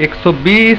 120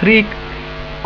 3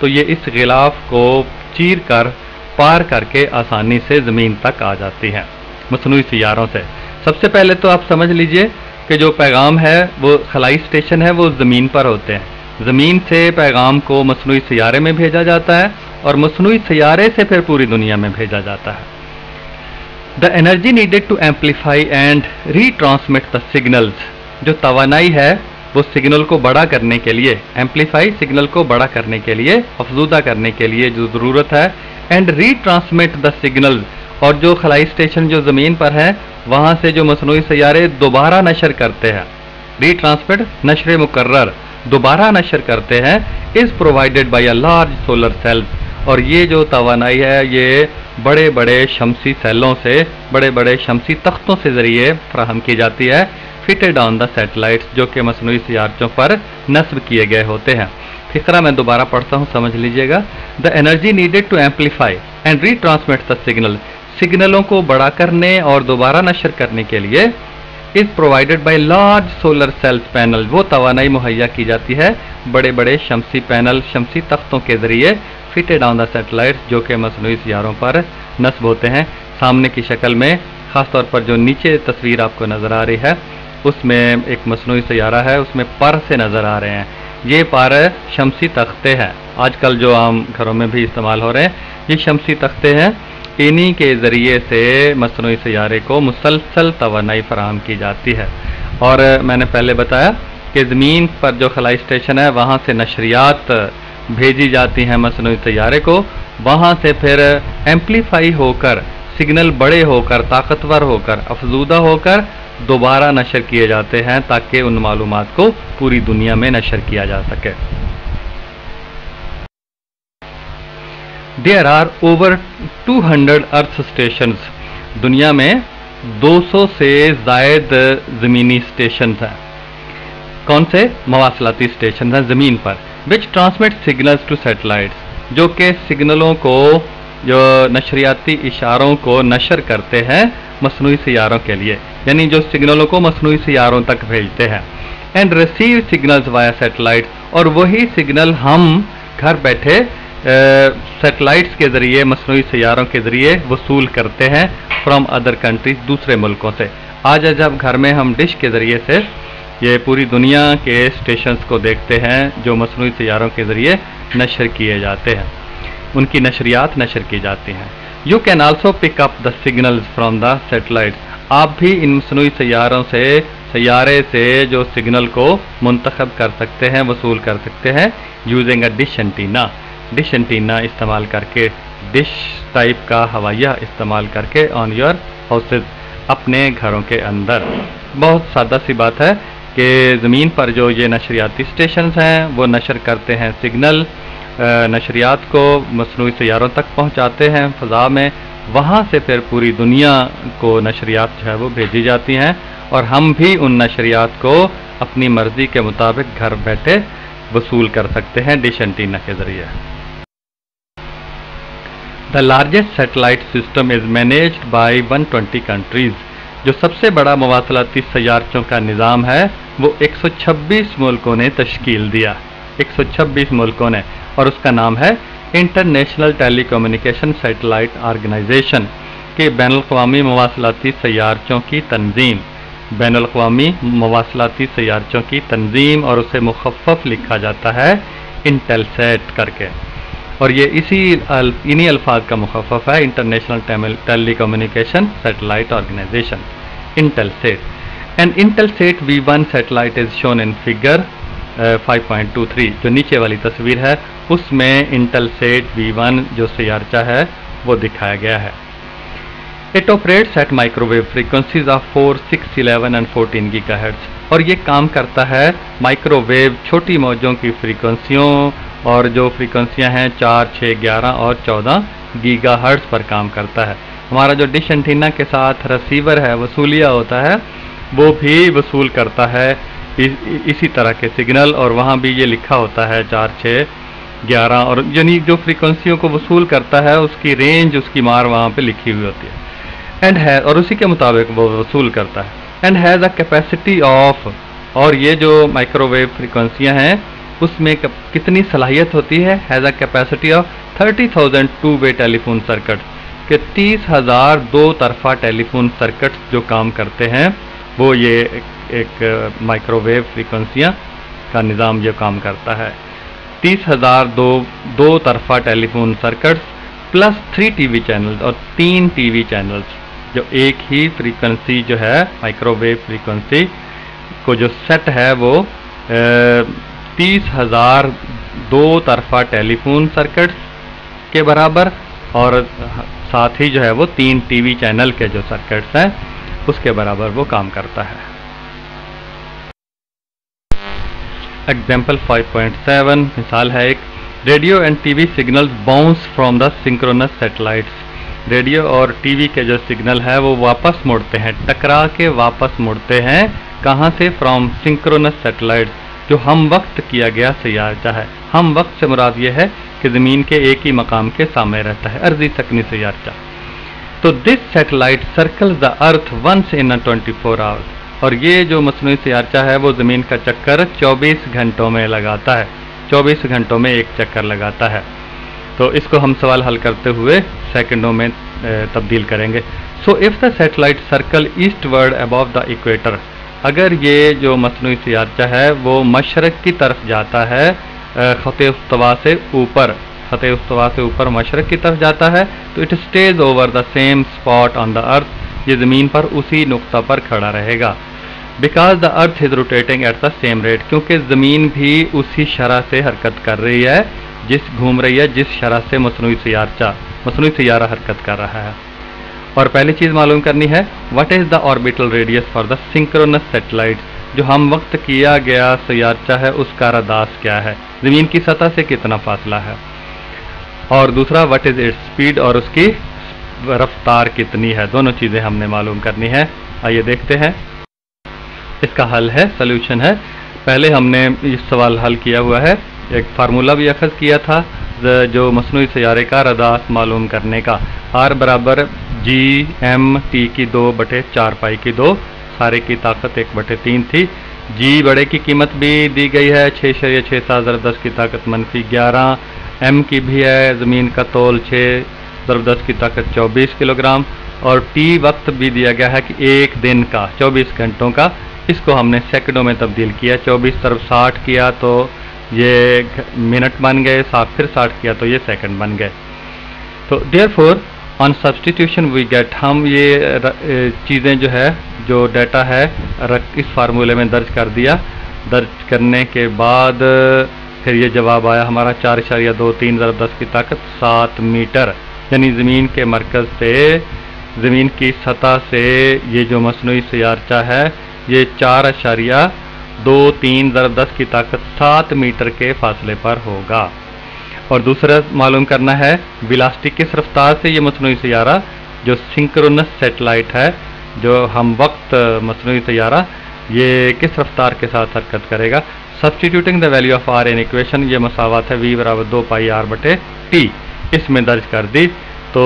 تو یہ اس غلاف کو چیر کر پار کر کے آسانی سے زمین تک آ جاتی ہیں مصنوعی سیاروں سے۔ سب سے پہلے تو آپ سمجھ لیجئے کہ جو پیغام ہے وہ خلائی اسٹیشن ہے وہ زمین پر ہوتے ہیں، زمین سے پیغام کو مصنوعی سیارے میں بھیجا جاتا ہے اور مصنوعی سیارے سے پھر پوری دنیا میں بھیجا جاتا ہے۔ The energy needed to amplify and retransmit the signals، جو توانائی ہے وہ سگنل کو بڑا کرنے کے لیے، ایمپلیفائی سگنل کو بڑا کرنے کے لیے، افزودہ کرنے کے لیے جو ضرورت ہے، اینڈ ریٹرانسمٹ دا سگنل، اور جو خلائی اسٹیشن جو زمین پر ہے وہاں سے جو مصنوعی سیارے دوبارہ نشر کرتے ہیں، ریٹرانسمٹ نشر مکرر دوبارہ نشر کرتے ہیں، is provided by a large solar cells, اور یہ جو توانائی ہے یہ بڑے بڑے شمسی سیلوں سے، بڑے بڑے شمسی تختوں سے ذریعے فراہم کی جاتی ہے، فٹڈ آن دا سیٹلائٹس، جو کہ مصنوعی سیارچوں پر نصب کیے گئے ہوتے ہیں۔ فقرہ میں دوبارہ پڑھتا ہوں، سمجھ لیجئے گا۔ The energy needed to amplify and retransmit the signal, سگنلوں کو بڑا کرنے اور دوبارہ نشر کرنے کے لیے is provided by large solar cells panel, وہ توانائی مہیا کی جاتی ہے بڑے بڑے شمسی پینل، شمسی تختوں کے ذریعے، فٹڈ آن دا سیٹلائٹس، جو کہ مصنوعی سیاروں پر نصب ہوتے ہیں۔ سامنے کی شکل میں خاص طور پر جو نیچے تصویر آپ کو نظر آ رہی ہے اس میں ایک مصنوعی سیارہ ہے، اس میں پر سے نظر آ رہے ہیں، یہ پر شمسی تختے ہیں، آج کل جو عام گھروں میں بھی استعمال ہو رہے ہیں، یہ شمسی تختے ہیں، انہی کے ذریعے سے مصنوعی سیارے کو مسلسل توانائی فراہم کی جاتی ہے۔ اور میں نے پہلے بتایا کہ زمین پر جو خلائی اسٹیشن ہے وہاں سے نشریات بھیجی جاتی ہیں مصنوعی سیارے کو، وہاں سے پھر ایمپلیفائی ہو کر، سگنل بڑے ہو کر، طاقتور ہو کر، افزودہ ہو کر دوبارہ نشر کیے جاتے ہیں تاکہ ان معلومات کو پوری دنیا میں نشر کیا جا سکے۔ There are over 200 Earth stations، دنیا میں 200 سے زائد زمینی اسٹیشنز ہیں۔ کون سے؟ مواصلاتی اسٹیشنز ہیں زمین پر، which transmit signals to satellites، جو کہ سگنلوں کو، جو نشریاتی اشاروں کو نشر کرتے ہیں مصنوعی سیاروں کے لیے، یعنی جو سگنلوں کو مصنوعی سیاروں تک بھیجتے ہیں، اینڈ ریسیو سگنلز وایا سیٹلائٹ، اور وہی سگنل ہم گھر بیٹھے سیٹلائٹس کے ذریعے، مصنوعی سیاروں کے ذریعے وصول کرتے ہیں فرام ادر کنٹریز، دوسرے ملکوں سے۔ آج جب گھر میں ہم ڈش کے ذریعے سے یہ پوری دنیا کے اسٹیشنز کو دیکھتے ہیں جو مصنوعی سیاروں کے ذریعے نشر کیے جاتے ہیں، ان کی نشریات نشر کی جاتی ہیں۔ You can also pick up the signals from the satellites, آپ بھی ان مصنوعی سیاروں سے، سیارے سے جو سگنل کو منتخب کر سکتے ہیں، وصول کر سکتے ہیں، using a dish antenna, dish antenna استعمال کر کے، ڈش ٹائپ کا ہوائیہ استعمال کر کے، آن یور ہاؤسز، اپنے گھروں کے اندر۔ بہت سادہ سی بات ہے کہ زمین پر جو یہ نشریاتی اسٹیشنز ہیں وہ نشر کرتے ہیں سگنل، نشریات کو مصنوعی سیاروں تک پہنچاتے ہیں فضا میں، وہاں سے پھر پوری دنیا کو نشریات جو ہے وہ بھیجی جاتی ہیں، اور ہم بھی ان نشریات کو اپنی مرضی کے مطابق گھر بیٹھے وصول کر سکتے ہیں ڈش اینٹینا کے ذریعے۔ The largest satellite system is managed by 120 countries، جو سب سے بڑا مواصلاتی سیارچوں کا نظام ہے وہ 126 ملکوں نے تشکیل دیا، 126 ملکوں نے، اور اس کا نام ہے international telecommunication satellite organization, کہ بین الاقوامی مواصلاتی سیارچوں کی تنظیم، بین الاقوامی مواصلاتی سیارچوں کی تنظیم، اور اسے مخفف لکھا جاتا ہے انٹیل سیٹ کر کے، اور یہ انہی الفاظ کا مخفف ہے، international telecommunication satellite organisation, Intelsat. And Intelsat V1 satellite is shown in figure 5.23، جو نیچے والی تصویر ہے اس میں انٹیل سیٹ V1 جو سیارچہ ہے وہ دکھایا گیا ہے۔ It operates at microwave frequencies of 4, 6, 11 and 14 GHz، اور یہ کام کرتا ہے مائکرو ویو چھوٹی موجوں کی فریکوینسیوں، اور جو فریکوینسیاں ہیں 4، 6، 11 اور 14 گیگا ہرٹز پر کام کرتا ہے۔ ہمارا جو ڈش اینٹینا کے ساتھ ریسیور ہے، وصولیہ ہوتا ہے، وہ بھی وصول کرتا ہے اسی طرح کے سگنل، اور وہاں بھی یہ لکھا ہوتا ہے 4، 6، 11، اور یعنی جو فریکوینسیوں کو وصول کرتا ہے اس کی رینج، اس کی مار وہاں پہ لکھی ہوئی ہوتی ہے، اینڈ ہے، اور اسی کے مطابق وہ وصول کرتا ہے، and has a capacity of, اور یہ جو مائکرو ویو فریکوینسیاں ہیں اس میں کتنی صلاحیت ہوتی ہے؟ Has a capacity of 30,000 two way telephone circuit, کہ 30,000 دو طرفہ ٹیلی فون سرکٹ جو کام کرتے ہیں وہ یہ ایک مائکرو ویو فریکوینسیاں کا نظام جو کام کرتا ہے. 30,000 دو طرفہ telephone circuits plus 3 T V channels اور 3 ٹی وی چینلز جو ایک ہی فریکوینسی جو ہے مائکرو ویو فریکوینسی کو جو سیٹ ہے وہ 30,000 دو طرفہ ٹیلی فون سرکٹس کے برابر اور ساتھ ہی جو ہے وہ 3 ٹی وی چینل کے جو سرکٹس ہیں اس کے برابر وہ کام کرتا ہے. ایگزامپل 5.7 مثال ہے ایک، radio and T V signals bounce from the synchronous satellites. Radio اور ٹی وی کے جو سگنل ہے وہ واپس مڑتے ہیں، ٹکرا کے واپس مڑتے ہیں کہاں سے؟ فرام سنکرونس سیٹلائٹس جو ہم وقت کیا گیا سیارچہ ہے. ہم وقت سے مراد یہ ہے کہ زمین کے ایک ہی مقام کے سامنے رہتا ہے، ارضی سکنی سیارچہ. تو دس سیٹلائٹ سرکلز دا ارتھ ونس ان 24 آورس، اور یہ جو مصنوعی سیارچہ ہے وہ زمین کا چکر 24 گھنٹوں میں لگاتا ہے، 24 گھنٹوں میں ایک چکر لگاتا ہے. تو اس کو ہم سوال حل کرتے ہوئے سیکنڈوں میں تبدیل کریں گے. So if the satellite circle eastward above the equator, اگر یہ جو مصنوعی سیارچہ ہے وہ مشرق کی طرف جاتا ہے خط استوا سے اوپر مشرق کی طرف جاتا ہے، تو it stays over the same spot on the earth, یہ زمین پر اسی نقطہ پر کھڑا رہے گا. Because the earth is rotating at the same rate, کیونکہ زمین بھی اسی شرح سے حرکت کر رہی ہے گھوم رہی ہے جس شرح سے مصنوعی سیارہ حرکت کر رہا ہے. اور پہلی چیز معلوم کرنی ہے what is the orbital radius for the synchronous satellite, جو ہم وقت کیا گیا سیارچہ ہے اس کا رداس کیا ہے، زمین کی سطح سے کتنا فاصلہ ہے. اور دوسرا واٹ از اٹس اسپیڈ، اور اس کی رفتار کتنی ہے. دونوں چیزیں ہم نے معلوم کرنی ہے. آئیے دیکھتے ہیں اس کا حل ہے، سلوشن ہے. پہلے ہم نے اس سوال حل کیا ہوا ہے، ایک فارمولہ بھی اخذ کیا تھا جو مصنوعی سیارے کا رداس معلوم کرنے کا. R برابر جی ایم ٹی کی 2/4 پائی کی 2، سارے کی طاقت 1/3 تھی. جی بڑے کی قیمت بھی دی گئی ہے 6.67 ضرب 10 کی طاقت -11، ایم کی بھی ہے، زمین کا تول 6 ضرب 10 کی طاقت 24 کلو گرام، اور ٹی وقت بھی دیا گیا ہے کہ ایک دن کا 24 گھنٹوں کا. اس کو ہم نے سیکنڈوں میں تبدیل کیا، 24 ضرب 60 کیا تو یہ منٹ بن گئے، پھر 60 کیا تو یہ سیکنڈ بن گئے. تو therefore on substitution we get, ہم یہ چیزیں جو ہے جو ڈیٹا ہے اس فارمولے میں درج کر دیا. درج کرنے کے بعد پھر یہ جواب آیا ہمارا 4.23 ضرب 10 کی طاقت 7 میٹر، یعنی زمین کے مرکز سے زمین کی سطح سے یہ جو مصنوعی سیارچہ ہے یہ 4.23 ضرب 10 کی طاقت 7 میٹر کے فاصلے پر ہوگا. اور دوسرا معلوم کرنا ہے ویلاسٹی کس رفتار سے یہ مصنوعی سیارہ جو سنکرونس سیٹلائٹ ہے، جو ہم وقت مصنوعی سیارہ، یہ کس رفتار کے ساتھ حرکت کرے گا. Substituting the value of R in equation, یہ مساوات ہے v برابر 2 پائی r/t، اس میں درج کر دی. تو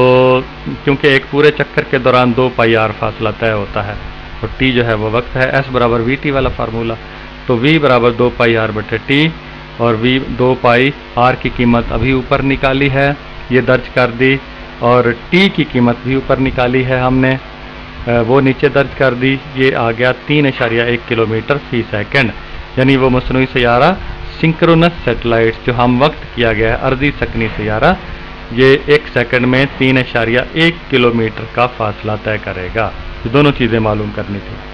کیونکہ ایک پورے چکر کے دوران 2 پائی r فاصلہ طے ہوتا ہے اور t جو ہے وہ وقت ہے، s برابر vt والا فارمولہ. تو v برابر 2 پائی r/t اور v 2 پائی r کی قیمت ابھی اوپر نکالی ہے، یہ درج کر دی، اور t کی قیمت بھی اوپر نکالی ہے ہم نے، وہ نیچے درج کر دی. یہ آ گیا 3.1 کلومیٹر فی سیکنڈ، یعنی وہ مصنوعی سیارہ سنکرونس سیٹلائٹ جو ہم وقت کیا گیا ہے ارضی سکنی سیارہ، یہ 1 سیکنڈ میں 3.1 کلومیٹر کا فاصلہ طے کرے گا. یہ دونوں چیزیں معلوم کرنی تھی.